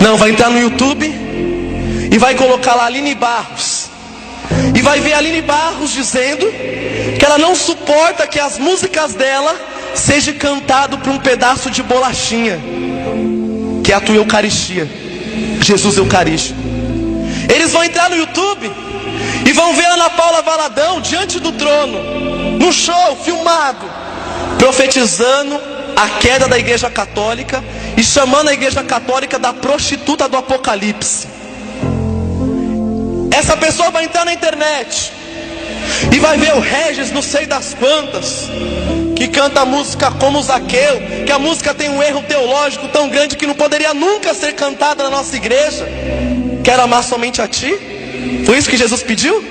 Não, vai entrar no YouTube e vai colocar lá Aline Barros. E vai ver a Aline Barros dizendo que ela não suporta que as músicas dela sejam cantadas por um pedaço de bolachinha, que é a tua Eucaristia, Jesus Eucarístico. Eles vão entrar no YouTube e vão ver a Ana Paula Valadão diante do trono, no show, filmado, profetizando a queda da Igreja Católica e chamando a Igreja Católica da prostituta do Apocalipse. Essa pessoa vai entrar na internet e vai ver o Regis, não sei das quantas, que canta a música como Zaqueu, que a música tem um erro teológico tão grande que não poderia nunca ser cantada na nossa igreja. Quero amar somente a ti. Foi isso que Jesus pediu?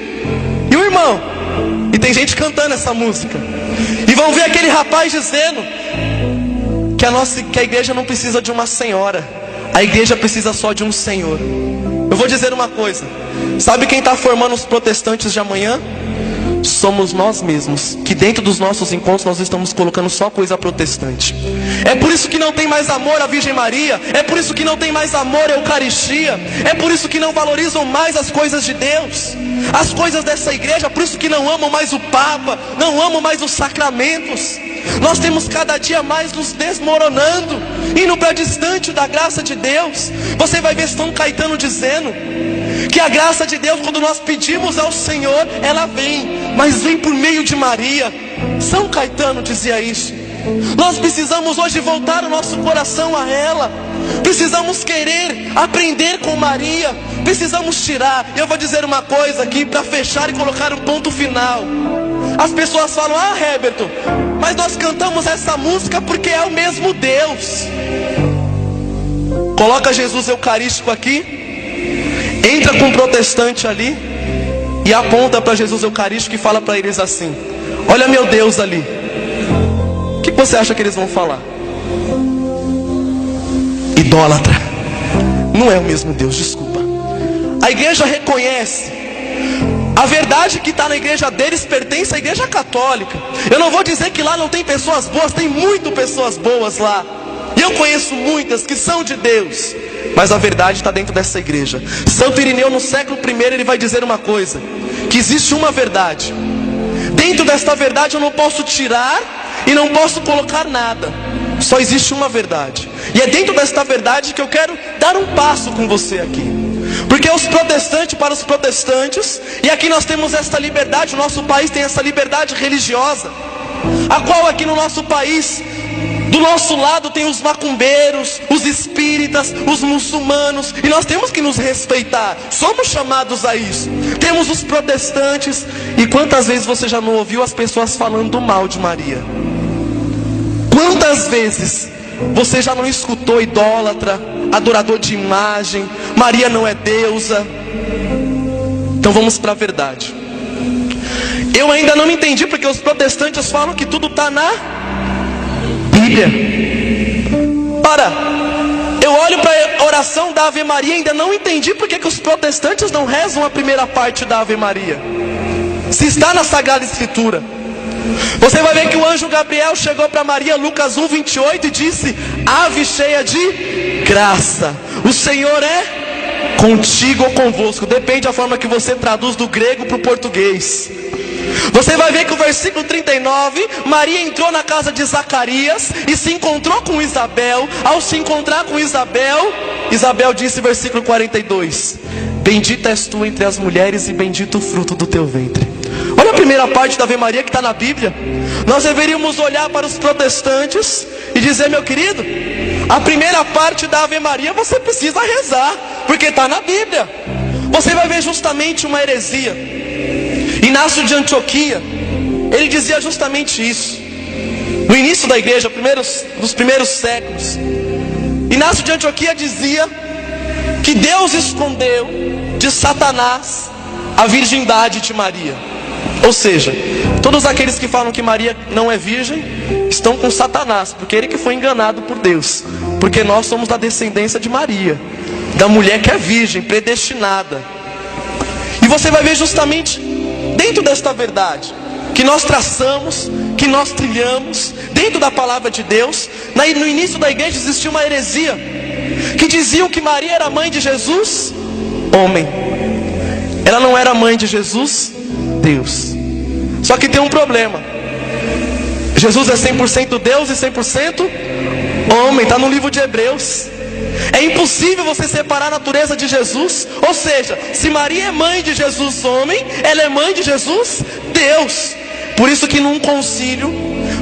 E o irmão? E tem gente cantando essa música. E vão ver aquele rapaz dizendo que a igreja não precisa de uma senhora, a igreja precisa só de um Senhor. Eu vou dizer uma coisa: sabe quem está formando os protestantes de amanhã? Somos nós mesmos, que dentro dos nossos encontros nós estamos colocando só coisa protestante. É por isso que não tem mais amor à Virgem Maria, é por isso que não tem mais amor à Eucaristia, é por isso que não valorizam mais as coisas de Deus, as coisas dessa igreja, por isso que não amam mais o Papa, não amam mais os sacramentos. Nós temos cada dia mais nos desmoronando, indo para distante da graça de Deus. Você vai ver São Caetano dizendo que a graça de Deus, quando nós pedimos ao Senhor, ela vem, mas vem por meio de Maria. São Caetano dizia isso. Nós precisamos hoje voltar o nosso coração a ela. Precisamos querer aprender com Maria. Precisamos tirar. Eu vou dizer uma coisa aqui para fechar e colocar um ponto final. As pessoas falam: ah, Heberton, mas nós cantamos essa música porque é o mesmo Deus. Coloca Jesus Eucarístico aqui, entra com um protestante ali e aponta para Jesus Eucarístico e fala para eles assim: olha meu Deus ali. O que você acha que eles vão falar? Idólatra. Não é o mesmo Deus, desculpa. A igreja reconhece a verdade que está na igreja deles, pertence à Igreja Católica. Eu não vou dizer que lá não tem pessoas boas, tem muito pessoas boas lá. E eu conheço muitas que são de Deus, mas a verdade está dentro dessa igreja. Santo Irineu, no século I, ele vai dizer uma coisa: que existe uma verdade. Dentro desta verdade eu não posso tirar e não posso colocar nada. Só existe uma verdade. E é dentro desta verdade que eu quero dar um passo com você aqui. Porque os protestantes, para os protestantes, e aqui nós temos esta liberdade, o nosso país tem essa liberdade religiosa, a qual aqui no nosso país, do nosso lado tem os macumbeiros, os espíritas, os muçulmanos, e nós temos que nos respeitar, somos chamados a isso. Temos os protestantes, e quantas vezes você já não ouviu as pessoas falando mal de Maria? Quantas vezes você já não escutou idólatra, adorador de imagem, Maria não é deusa? Então vamos para a verdade. Eu ainda não me entendi porque os protestantes falam que tudo está na Bíblia. Ora, eu olho para a oração da Ave Maria e ainda não entendi porque que os protestantes não rezam a primeira parte da Ave Maria, se está na Sagrada Escritura. Você vai ver que o anjo Gabriel chegou para Maria, Lucas 1:28, e disse: ave cheia de graça, o Senhor é contigo ou convosco, depende da forma que você traduz do grego para o português. Você vai ver que o versículo 39, Maria entrou na casa de Zacarias e se encontrou com Isabel. Ao se encontrar com Isabel, Isabel disse, versículo 42, bendita és tu entre as mulheres e bendito o fruto do teu ventre. Olha a primeira parte da Ave Maria que está na Bíblia. Nós deveríamos olhar para os protestantes e dizer: meu querido, a primeira parte da Ave Maria você precisa rezar, porque está na Bíblia. Você vai ver justamente uma heresia. Inácio de Antioquia, ele dizia justamente isso. No início da igreja, nos primeiros séculos, Inácio de Antioquia dizia que Deus escondeu de Satanás a virgindade de Maria. Ou seja, todos aqueles que falam que Maria não é virgem estão com Satanás, porque ele que foi enganado por Deus. Porque nós somos da descendência de Maria, da mulher que é virgem, predestinada. E você vai ver justamente dentro desta verdade que nós traçamos, que nós trilhamos dentro da palavra de Deus. No início da igreja existia uma heresia que diziam que Maria era mãe de Jesus, homem. Ela não era mãe de Jesus, Deus. Só que tem um problema. Jesus é 100% Deus e 100% homem. Está no livro de Hebreus. É impossível você separar a natureza de Jesus. Ou seja, se Maria é mãe de Jesus homem, ela é mãe de Jesus Deus. Por isso que num concílio,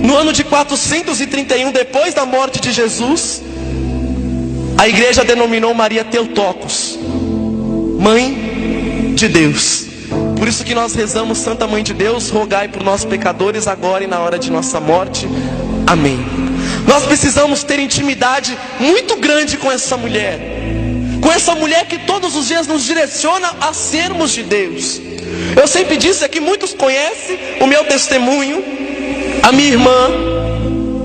no ano de 431 depois da morte de Jesus, a igreja denominou Maria Theotokos, mãe de Deus. Por isso que nós rezamos: Santa Mãe de Deus, rogai por nós pecadores, agora e na hora de nossa morte. Amém. Nós precisamos ter intimidade muito grande com essa mulher que todos os dias nos direciona a sermos de Deus. Eu sempre disse aqui, muitos conhecem o meu testemunho. A minha irmã,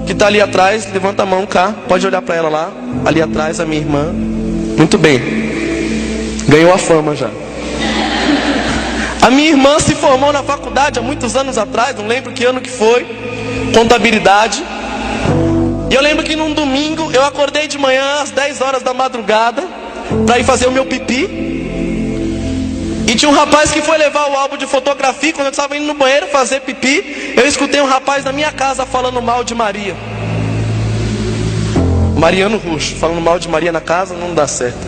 que está ali atrás, levanta a mão cá, pode olhar para ela lá, ali atrás, a minha irmã. Muito bem, ganhou a fama já. A minha irmã se formou na faculdade há muitos anos atrás, não lembro que ano que foi, contabilidade. E eu lembro que num domingo eu acordei de manhã às 10 horas da madrugada para ir fazer o meu pipi. E tinha um rapaz que foi levar o álbum de fotografia. Quando eu estava indo no banheiro fazer pipi, eu escutei um rapaz na minha casa falando mal de Maria. Mariano Roxo, falando mal de Maria na casa, não dá certo.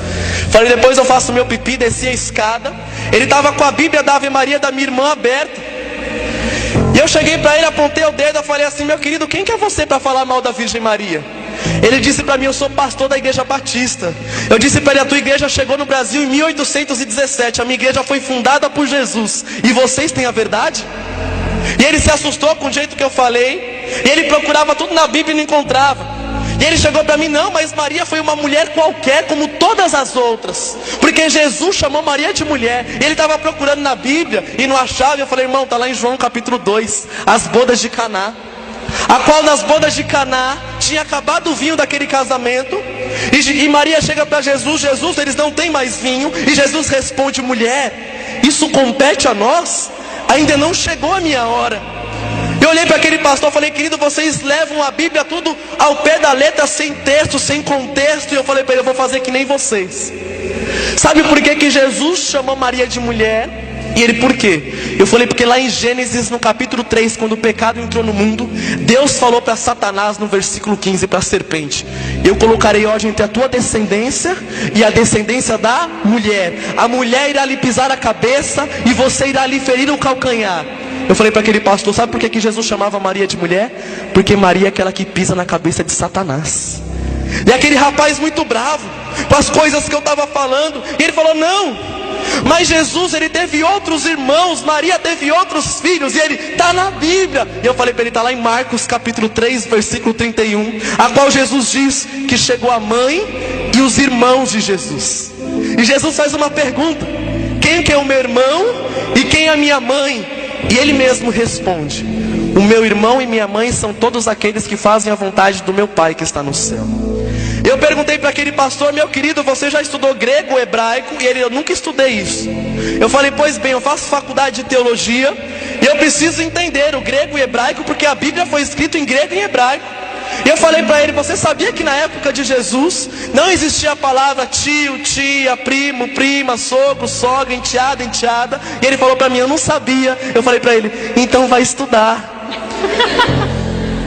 Falei, depois eu faço o meu pipi, desci a escada. Ele estava com a Bíblia da Ave Maria da minha irmã aberta. E eu cheguei para ele, apontei o dedo, eu falei assim: meu querido, quem que é você para falar mal da Virgem Maria? Ele disse para mim: eu sou pastor da igreja batista. Eu disse para ele: a tua igreja chegou no Brasil em 1817. A minha igreja foi fundada por Jesus. E vocês têm a verdade? E ele se assustou com o jeito que eu falei. E ele procurava tudo na Bíblia e não encontrava. E ele chegou para mim: não, mas Maria foi uma mulher qualquer, como todas as outras, porque Jesus chamou Maria de mulher. E ele estava procurando na Bíblia e não achava. Eu falei: irmão, está lá em João capítulo 2, as bodas de Caná, a qual nas bodas de Caná tinha acabado o vinho daquele casamento. E Maria chega para Jesus: Jesus, eles não têm mais vinho. E Jesus responde: mulher, isso compete a nós? Ainda não chegou a minha hora. Eu olhei para aquele pastor e falei: querido, vocês levam a Bíblia tudo ao pé da letra, sem texto, sem contexto. E eu falei para ele: eu vou fazer que nem vocês. Sabe por que Jesus chamou Maria de mulher? E ele, por quê? Eu falei: porque lá em Gênesis, no capítulo 3, quando o pecado entrou no mundo, Deus falou para Satanás no versículo 15, para a serpente: eu colocarei ódio entre a tua descendência e a descendência da mulher. A mulher irá lhe pisar a cabeça e você irá lhe ferir o calcanhar. Eu falei para aquele pastor: sabe por que Jesus chamava Maria de mulher? Porque Maria é aquela que pisa na cabeça de Satanás. E aquele rapaz muito bravo com as coisas que eu estava falando, e ele falou: não, mas Jesus, ele teve outros irmãos, Maria teve outros filhos, e ele está na Bíblia. E eu falei para ele: está lá em Marcos capítulo 3, versículo 31, a qual Jesus diz que chegou a mãe e os irmãos de Jesus. E Jesus faz uma pergunta: quem que é o meu irmão e quem é a minha mãe? E ele mesmo responde: o meu irmão e minha mãe são todos aqueles que fazem a vontade do meu Pai que está no céu. Eu perguntei para aquele pastor: meu querido, você já estudou grego ou hebraico? E ele: eu nunca estudei isso. Eu falei: pois bem, eu faço faculdade de teologia e eu preciso entender o grego e hebraico, porque a Bíblia foi escrita em grego e em hebraico. E eu falei para ele: você sabia que na época de Jesus não existia a palavra tio, tia, primo, prima, sogro, sogra, enteada, enteada? E ele falou para mim: eu não sabia. Eu falei para ele: então vai estudar.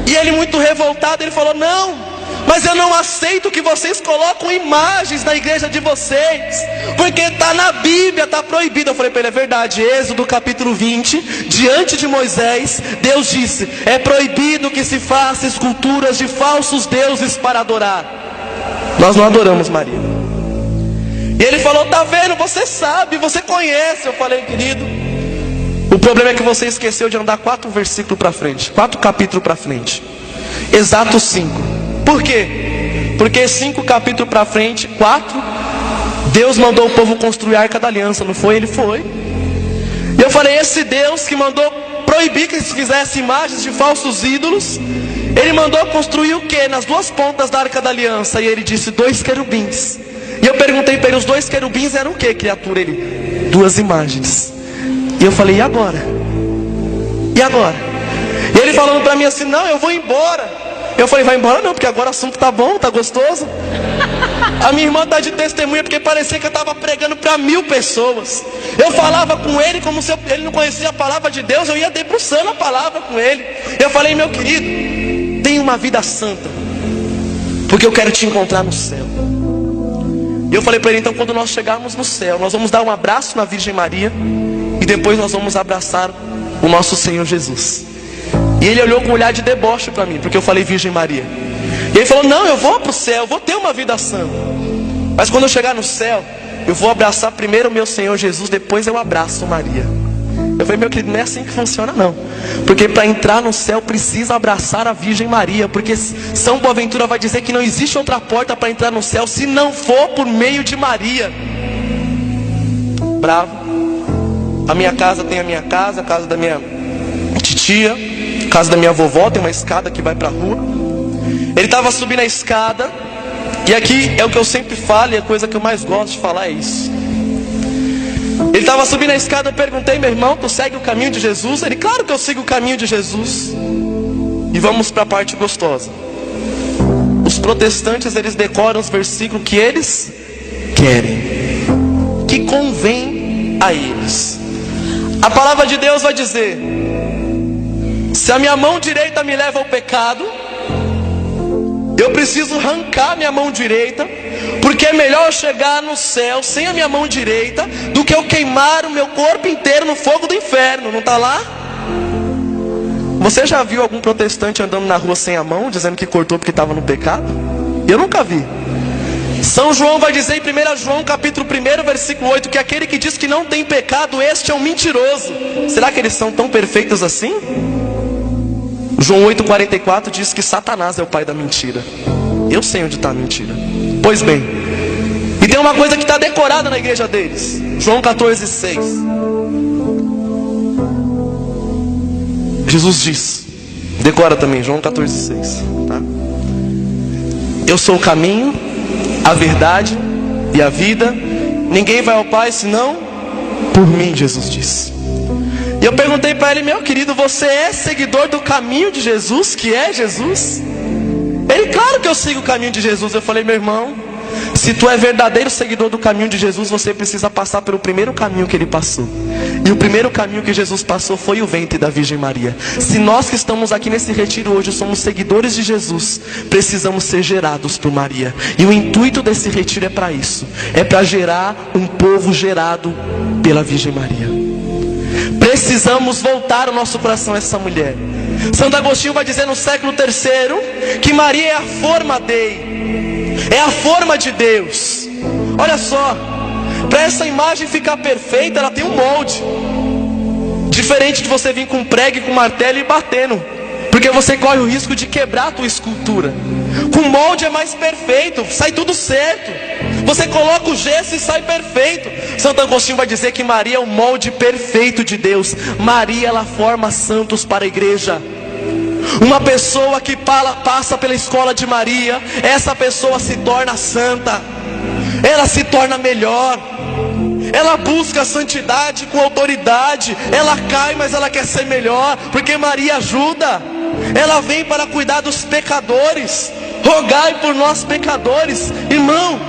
E ele, muito revoltado, ele falou: não, mas eu não aceito que vocês colocam imagens na igreja de vocês, porque está na Bíblia, está proibido. Eu falei para ele: é verdade. Êxodo capítulo 20, diante de Moisés, Deus disse: é proibido que se faça esculturas de falsos deuses para adorar. Nós não adoramos Maria. E ele falou: tá vendo, você sabe, você conhece. Eu falei: querido, o problema é que você esqueceu de andar 4 versículos para frente, 4 capítulos para frente, exato 5. Por quê? Porque 5 capítulos para frente, 4, Deus mandou o povo construir a Arca da Aliança, não foi? Ele foi. E eu falei: esse Deus que mandou proibir que se fizesse imagens de falsos ídolos, ele mandou construir o quê? Nas 2 pontas da Arca da Aliança. E ele disse: 2 querubins. E eu perguntei para ele: os 2 querubins eram o quê, criatura? Ele: 2 imagens. E eu falei: e agora? E agora? E ele falando para mim assim: não, eu vou embora. Eu falei: vai embora não, porque agora o assunto tá bom, tá gostoso. A minha irmã está de testemunha, porque parecia que eu estava pregando para 1000 pessoas. Eu falava com ele como se ele não conhecia a palavra de Deus. Eu ia debruçando a palavra com ele. Eu falei: meu querido, tenha uma vida santa, porque eu quero te encontrar no céu. E eu falei para ele: então quando nós chegarmos no céu, nós vamos dar um abraço na Virgem Maria, e depois nós vamos abraçar o nosso Senhor Jesus. E ele olhou com um olhar de deboche para mim, porque eu falei Virgem Maria. E ele falou: não, eu vou para o céu, eu vou ter uma vida santa, mas quando eu chegar no céu, eu vou abraçar primeiro o meu Senhor Jesus, depois eu abraço Maria. Eu falei: meu querido, não é assim que funciona não. Porque para entrar no céu precisa abraçar a Virgem Maria. Porque São Boaventura vai dizer que não existe outra porta para entrar no céu se não for por meio de Maria. Bravo. A minha casa tem a minha casa, a casa da minha titia, a casa da minha vovó, tem uma escada que vai para a rua. Ele estava subindo a escada, e aqui é o que eu sempre falo, e a coisa que eu mais gosto de falar é isso. Ele estava subindo a escada, eu perguntei: meu irmão, tu segue o caminho de Jesus? Ele: claro que eu sigo o caminho de Jesus. E vamos para a parte gostosa. Os protestantes, eles decoram os versículos que eles querem, que convém a eles. A palavra de Deus vai dizer: se a minha mão direita me leva ao pecado, eu preciso arrancar minha mão direita, porque é melhor eu chegar no céu sem a minha mão direita do que eu queimar o meu corpo inteiro no fogo do inferno. Não está lá? Você já viu algum protestante andando na rua sem a mão, dizendo que cortou porque estava no pecado? Eu nunca vi. São João vai dizer em 1 João capítulo 1, versículo 8, que aquele que diz que não tem pecado, este é um mentiroso. Será que eles são tão perfeitos assim? João 8,44 diz que Satanás é o pai da mentira. Eu sei onde está a mentira. Pois bem, e tem uma coisa que está decorada na igreja deles. João 14,6. Jesus diz, decora também, João 14,6, tá? Eu sou o caminho, a verdade e a vida. Ninguém vai ao Pai senão por mim, Jesus disse. E eu perguntei para ele: meu querido, você é seguidor do caminho de Jesus, que é Jesus? Ele: claro que eu sigo o caminho de Jesus. Eu falei: meu irmão, se tu é verdadeiro seguidor do caminho de Jesus, você precisa passar pelo primeiro caminho que ele passou. E o primeiro caminho que Jesus passou foi o ventre da Virgem Maria. Se nós que estamos aqui nesse retiro hoje somos seguidores de Jesus, precisamos ser gerados por Maria. E o intuito desse retiro é para isso. É para gerar um povo gerado pela Virgem Maria. Precisamos voltar o nosso coração a essa mulher. Santo Agostinho vai dizer no século III que Maria é a forma Dei, é a forma de Deus. Olha só, para essa imagem ficar perfeita, ela tem um molde. Diferente de você vir com prego e com martelo e batendo, porque você corre o risco de quebrar a tua escultura. Com molde é mais perfeito, sai tudo certo. Você coloca o gesso e sai perfeito. Santo Agostinho vai dizer que Maria é o molde perfeito de Deus. Maria, ela forma santos para a igreja. Uma pessoa que passa pela escola de Maria, essa pessoa se torna santa. Ela se torna melhor. Ela busca a santidade com autoridade. Ela cai, mas ela quer ser melhor, porque Maria ajuda. Ela vem para cuidar dos pecadores. Rogai por nós pecadores. Irmão,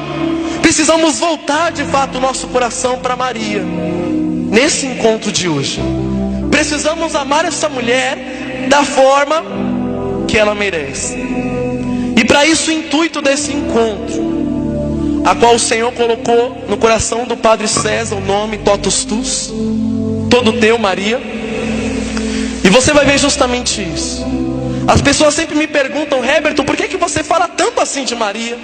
precisamos voltar de fato o nosso coração para Maria. Nesse encontro de hoje, precisamos amar essa mulher da forma que ela merece. E para isso o intuito desse encontro, a qual o Senhor colocou no coração do Padre César o nome Totus Tus, todo teu, Maria. E você vai ver justamente isso. As pessoas sempre me perguntam: Heberton, por que você fala tanto assim de Maria?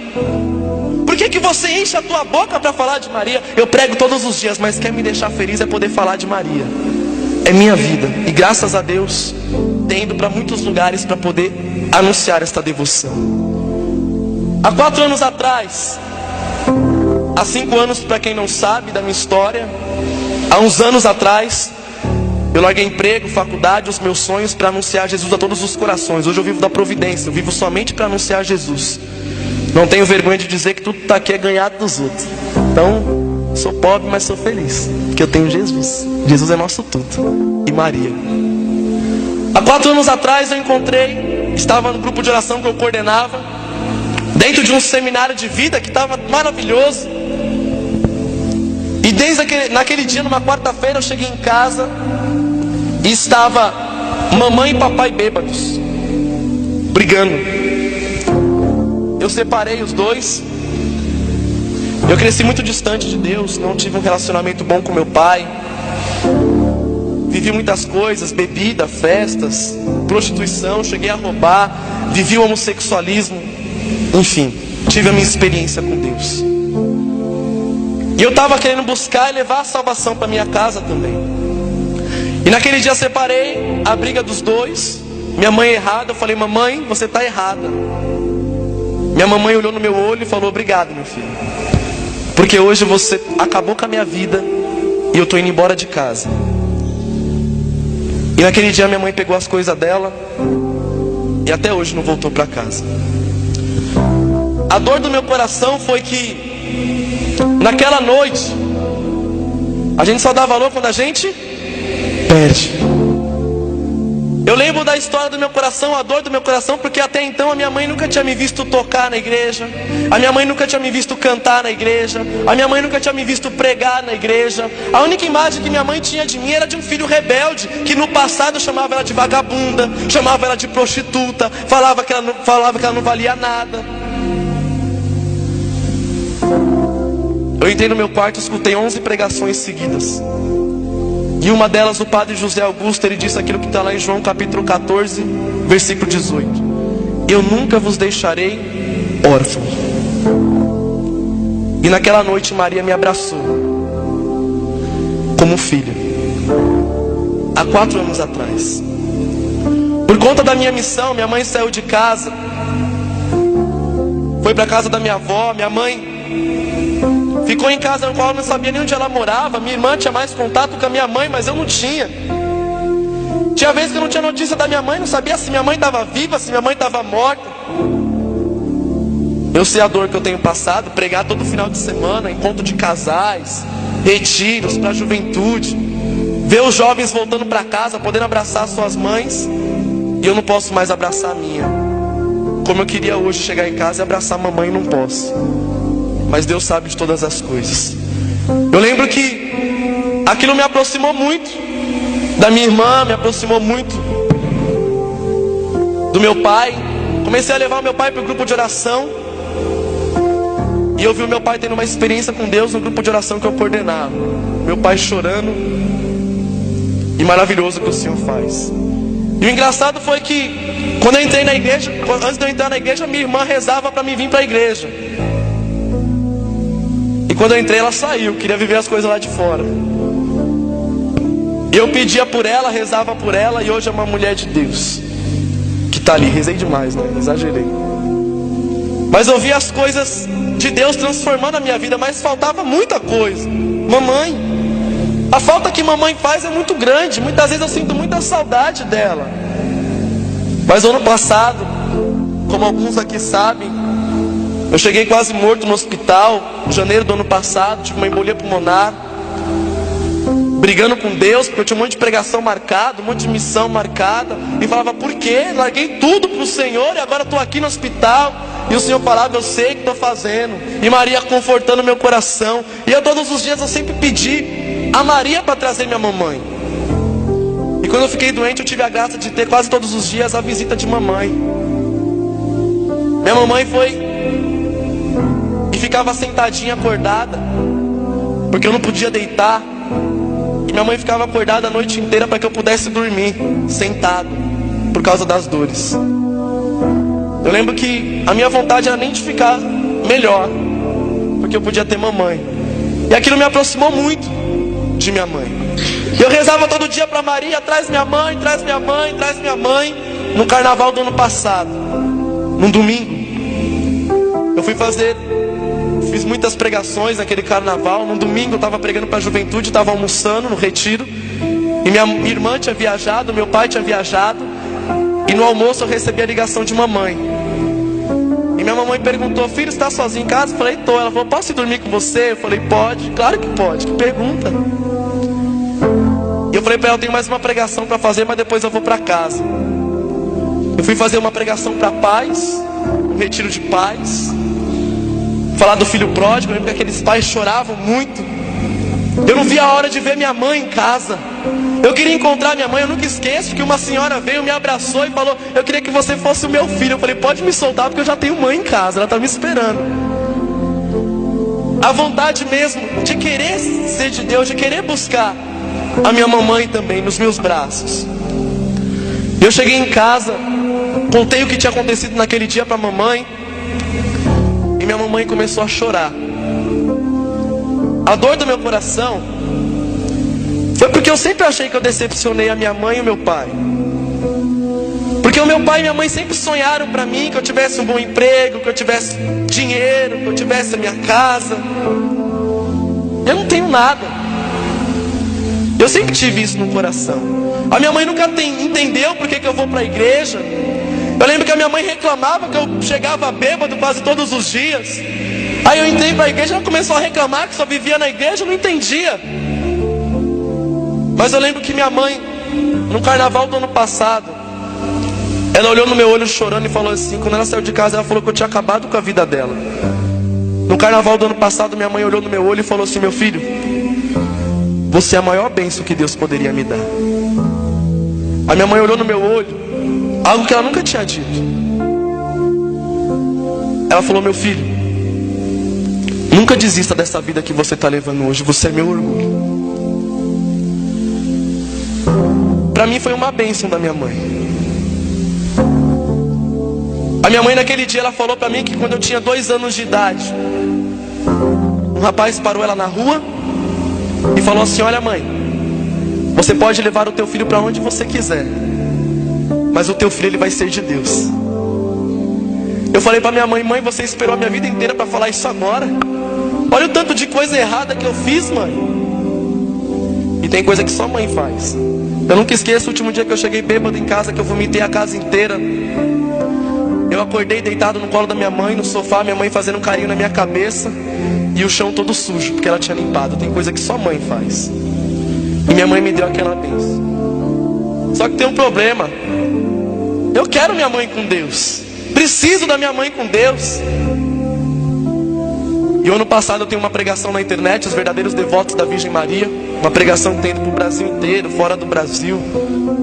Por que você enche a tua boca para falar de Maria? Eu prego todos os dias, mas quer me deixar feliz é poder falar de Maria. É minha vida, e graças a Deus tenho ido para muitos lugares para poder anunciar esta devoção. Há 4 anos atrás, há 5 anos para quem não sabe da minha história, há uns anos atrás, eu larguei emprego, faculdade, os meus sonhos para anunciar Jesus a todos os corações. Hoje eu vivo da providência, eu vivo somente para anunciar Jesus. Não tenho vergonha de dizer que tudo está aqui é ganhado dos outros. Então, sou pobre, mas sou feliz, porque eu tenho Jesus. Jesus é nosso tudo. E Maria. Há 4 anos atrás eu estava no grupo de oração que eu coordenava, dentro de um seminário de vida que estava maravilhoso. E desde naquele dia, numa quarta-feira, eu cheguei em casa e estava mamãe e papai bêbados, brigando. Eu separei os dois. Eu cresci muito distante de Deus, não tive um relacionamento bom com meu pai. Vivi muitas coisas, bebida, festas, prostituição, cheguei a roubar, vivi o homossexualismo. Enfim, tive a minha experiência com Deus. E eu estava querendo buscar e levar a salvação para minha casa também. E naquele dia separei a briga dos dois. Minha mãe errada, eu falei: mamãe, você está errada. Minha mamãe olhou no meu olho e falou: obrigado, meu filho, porque hoje você acabou com a minha vida e eu estou indo embora de casa. E naquele dia minha mãe pegou as coisas dela e até hoje não voltou para casa. A dor do meu coração foi que naquela noite a gente só dá valor quando a gente perde. Eu lembro da história do meu coração, a dor do meu coração, porque até então a minha mãe nunca tinha me visto tocar na igreja, a minha mãe nunca tinha me visto cantar na igreja, a minha mãe nunca tinha me visto pregar na igreja. A única imagem que minha mãe tinha de mim era de um filho rebelde, que no passado chamava ela de vagabunda, chamava ela de prostituta, falava que ela não valia nada. Eu entrei no meu quarto e escutei 11 pregações seguidas. E uma delas, o padre José Augusto, ele disse aquilo que está lá em João capítulo 14, versículo 18. Eu nunca vos deixarei órfão. E naquela noite Maria me abraçou como filha. Há 4 anos atrás. Por conta da minha missão, minha mãe saiu de casa, foi para a casa da minha avó. Minha mãe ficou em casa no qual eu não sabia nem onde ela morava. Minha irmã tinha mais contato com a minha mãe, mas eu não tinha. Tinha vezes que eu não tinha notícia da minha mãe, não sabia se minha mãe estava viva, se minha mãe estava morta. Eu sei a dor que eu tenho passado, pregar todo final de semana, encontro de casais, retiros para a juventude, ver os jovens voltando para casa, podendo abraçar suas mães, e eu não posso mais abraçar a minha. Como eu queria hoje chegar em casa e abraçar a mamãe, não posso. Mas Deus sabe de todas as coisas. Eu lembro que aquilo me aproximou muito da minha irmã, me aproximou muito do meu pai. Comecei a levar o meu pai para o grupo de oração. E eu vi o meu pai tendo uma experiência com Deus no grupo de oração que eu coordenava. Meu pai chorando. E maravilhoso o que o Senhor faz. E o engraçado foi que quando eu entrei na igreja, antes de eu entrar na igreja, minha irmã rezava para mim vir para a igreja. E quando eu entrei, ela saiu, queria viver as coisas lá de fora. E eu pedia por ela, rezava por ela, e hoje é uma mulher de Deus que está ali. Rezei demais, né? Exagerei. Mas eu vi as coisas de Deus transformando a minha vida, mas faltava muita coisa. Mamãe, a falta que mamãe faz é muito grande. Muitas vezes eu sinto muita saudade dela. Mas ano passado, como alguns aqui sabem, eu cheguei quase morto no hospital, em janeiro do ano passado, tive uma embolia pulmonar, brigando com Deus, porque eu tinha um monte de pregação marcada, um monte de missão marcada, e falava: por quê? Larguei tudo para o Senhor e agora estou aqui no hospital. E o Senhor falava: eu sei o que estou fazendo. E Maria confortando meu coração. E eu todos os dias eu sempre pedi a Maria para trazer minha mamãe. E quando eu fiquei doente, eu tive a graça de ter quase todos os dias a visita de mamãe. Minha mamãe foi e ficava sentadinha acordada, porque eu não podia deitar. E minha mãe ficava acordada a noite inteira para que eu pudesse dormir sentado, por causa das dores. Eu lembro que a minha vontade era nem de ficar melhor, porque eu podia ter mamãe. E aquilo me aproximou muito de minha mãe. E eu rezava todo dia para Maria: traz minha mãe, traz minha mãe, traz minha mãe. No carnaval do ano passado, num domingo, eu fiz muitas pregações naquele carnaval. No domingo eu estava pregando para a juventude, estava almoçando no retiro. E minha irmã tinha viajado, meu pai tinha viajado. E no almoço eu recebi a ligação de mamãe. E minha mamãe perguntou: filho, você está sozinho em casa? Eu falei: estou. Ela falou: posso ir dormir com você? Eu falei: pode. Claro que pode, que pergunta. E eu falei para ela: eu tenho mais uma pregação para fazer, mas depois eu vou para casa. Eu fui fazer uma pregação para pais, um retiro de pais, falar do filho pródigo. Eu lembro que aqueles pais choravam muito. Eu não via a hora de ver minha mãe em casa. Eu queria encontrar minha mãe. Eu nunca esqueço que uma senhora veio, me abraçou e falou: eu queria que você fosse o meu filho. Eu falei: pode me soltar, porque eu já tenho mãe em casa, ela está me esperando. A vontade mesmo de querer ser de Deus, de querer buscar a minha mamãe também nos meus braços. Eu cheguei em casa, contei o que tinha acontecido naquele dia para a mamãe, e minha mamãe começou a chorar. A dor do meu coração foi porque eu sempre achei que eu decepcionei a minha mãe e o meu pai. Porque o meu pai e minha mãe sempre sonharam para mim que eu tivesse um bom emprego, que eu tivesse dinheiro, que eu tivesse a minha casa. Eu não tenho nada. Eu sempre tive isso no coração. A minha mãe nunca entendeu por que eu vou para a igreja. Eu lembro que a minha mãe reclamava que eu chegava bêbado quase todos os dias. Aí eu entrei para a igreja, ela começou a reclamar que só vivia na igreja, eu não entendia. Mas eu lembro que minha mãe, no carnaval do ano passado, ela olhou no meu olho chorando e falou assim, quando ela saiu de casa, ela falou que eu tinha acabado com a vida dela. No carnaval do ano passado, minha mãe olhou no meu olho e falou assim: meu filho, você é a maior bênção que Deus poderia me dar. A minha mãe olhou no meu olho, algo que ela nunca tinha dito. Ela falou: meu filho, nunca desista dessa vida que você está levando hoje, você é meu orgulho. Para mim foi uma bênção da minha mãe. A minha mãe naquele dia, ela falou para mim que quando eu tinha 2 anos de idade, um rapaz parou ela na rua e falou assim: olha mãe, você pode levar o teu filho para onde você quiser, mas o teu filho ele vai ser de Deus. Eu falei para minha mãe: mãe, você esperou a minha vida inteira para falar isso agora? Olha o tanto de coisa errada que eu fiz, mãe. E tem coisa que só mãe faz. Eu nunca esqueço o último dia que eu cheguei bêbado em casa, que eu vomitei a casa inteira. Eu acordei deitado no colo da minha mãe, no sofá, minha mãe fazendo um carinho na minha cabeça, e o chão todo sujo, porque ela tinha limpado. Tem coisa que só mãe faz. E minha mãe me deu aquela bênção. Só que tem um problema. Eu quero minha mãe com Deus. Preciso da minha mãe com Deus. E o ano passado eu tenho uma pregação na internet, Os Verdadeiros Devotos da Virgem Maria. Uma pregação que tem ido para o Brasil inteiro, fora do Brasil.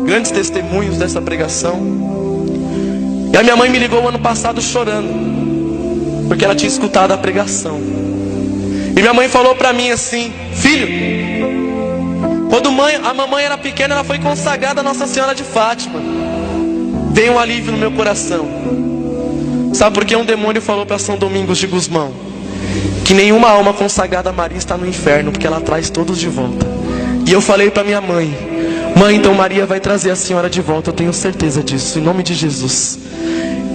Grandes testemunhos dessa pregação. E a minha mãe me ligou o ano passado chorando, porque ela tinha escutado a pregação. E minha mãe falou para mim assim: filho, quando a mamãe era pequena, ela foi consagrada a Nossa Senhora de Fátima. Veio um alívio no meu coração. Sabe por que um demônio falou para São Domingos de Gusmão que nenhuma alma consagrada a Maria está no inferno, porque ela traz todos de volta. E eu falei para minha mãe: mãe, então Maria vai trazer a senhora de volta, eu tenho certeza disso, em nome de Jesus.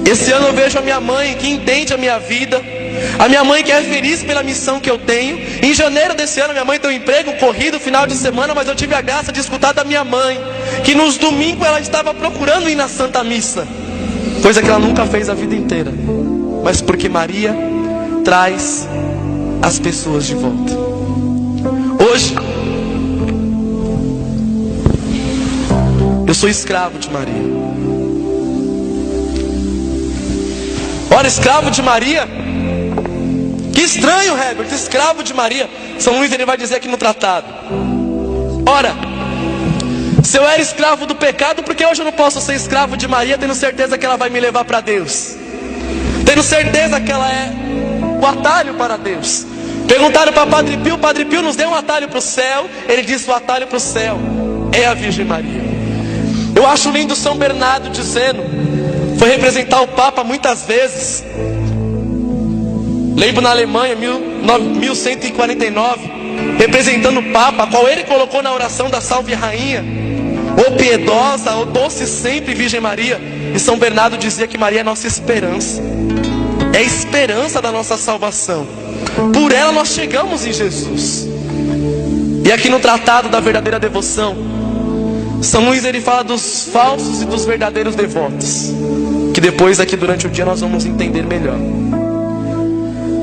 Esse ano eu vejo a minha mãe que entende a minha vida, a minha mãe que é feliz pela missão que eu tenho. Em janeiro desse ano minha mãe tem um emprego corrido, final de semana, mas eu tive a graça de escutar da minha mãe que nos domingos ela estava procurando ir na Santa Missa, coisa que ela nunca fez a vida inteira, mas porque Maria traz as pessoas de volta. Hoje eu sou escravo de Maria. Ora, escravo de Maria? Que estranho, Herbert, escravo de Maria. São Luís ele vai dizer aqui no tratado. Ora, se eu era escravo do pecado, por que hoje eu não posso ser escravo de Maria, tendo certeza que ela vai me levar para Deus? Tendo certeza que ela é o atalho para Deus. Perguntaram para Padre Pio: Padre Pio, nos deu um atalho para o céu? Ele disse: o atalho para o céu é a Virgem Maria. Eu acho lindo São Bernardo dizendo, foi representar o Papa muitas vezes. Lembro na Alemanha, 1149, representando o Papa, qual ele colocou na oração da Salve Rainha: ó piedosa, ó doce sempre Virgem Maria. E São Bernardo dizia que Maria é nossa esperança, é a esperança da nossa salvação. Por ela nós chegamos em Jesus. E aqui no Tratado da Verdadeira Devoção, São Luís ele fala dos falsos e dos verdadeiros devotos, que depois aqui durante o dia nós vamos entender melhor.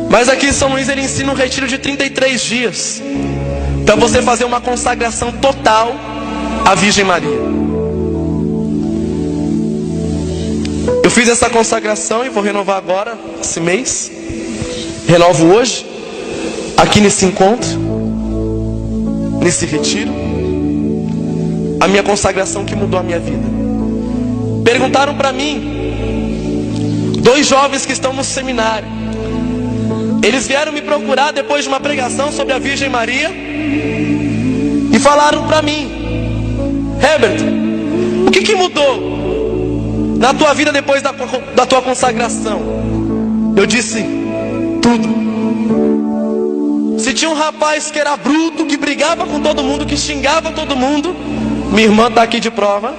Mas aqui São Luís ele ensina um retiro de 33 dias para você fazer uma consagração total à Virgem Maria. Eu fiz essa consagração e vou renovar agora, esse mês. Renovo hoje, aqui nesse encontro, nesse retiro. A minha consagração que mudou a minha vida. Perguntaram para mim, 2 jovens que estão no seminário. Eles vieram me procurar depois de uma pregação sobre a Virgem Maria e falaram para mim: Herbert, o que mudou na tua vida depois da tua consagração? Eu disse: tudo. Se tinha um rapaz que era bruto, que brigava com todo mundo, que xingava todo mundo, minha irmã está aqui de prova,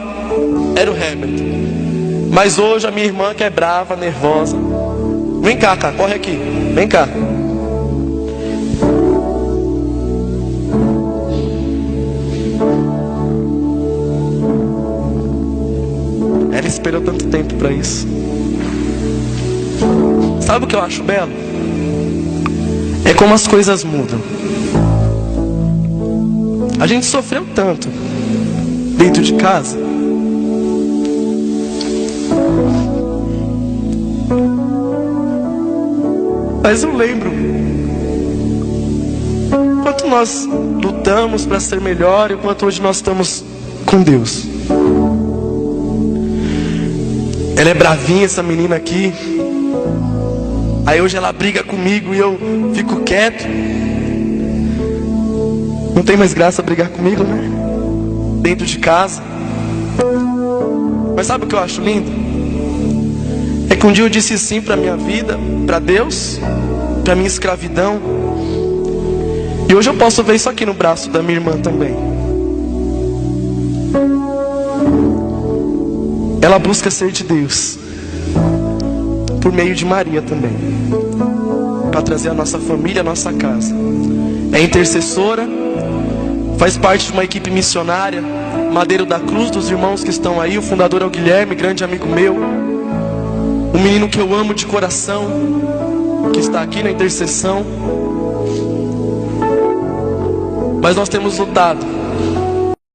era o Herbert. Mas hoje a minha irmã, que é brava, nervosa, vem cá, cara, corre aqui, vem cá. Ela esperou tanto tempo para isso. Sabe o que eu acho belo? É como as coisas mudam. A gente sofreu tanto dentro de casa. Mas eu lembro quanto nós lutamos para ser melhor e o quanto hoje nós estamos com Deus. Ela é bravinha, essa menina aqui. Aí hoje ela briga comigo e eu fico quieto. Não tem mais graça brigar comigo, né? Dentro de casa. Mas sabe o que eu acho lindo? É que um dia eu disse sim para minha vida, para Deus, para minha escravidão. E hoje eu posso ver isso aqui no braço da minha irmã também. Ela busca ser de Deus por meio de Maria também, para trazer a nossa família, a nossa casa. É intercessora, faz parte de uma equipe missionária, Madeiro da Cruz, dos irmãos que estão aí. O fundador é o Guilherme, grande amigo meu, um menino que eu amo de coração, que está aqui na intercessão. Mas nós temos lutado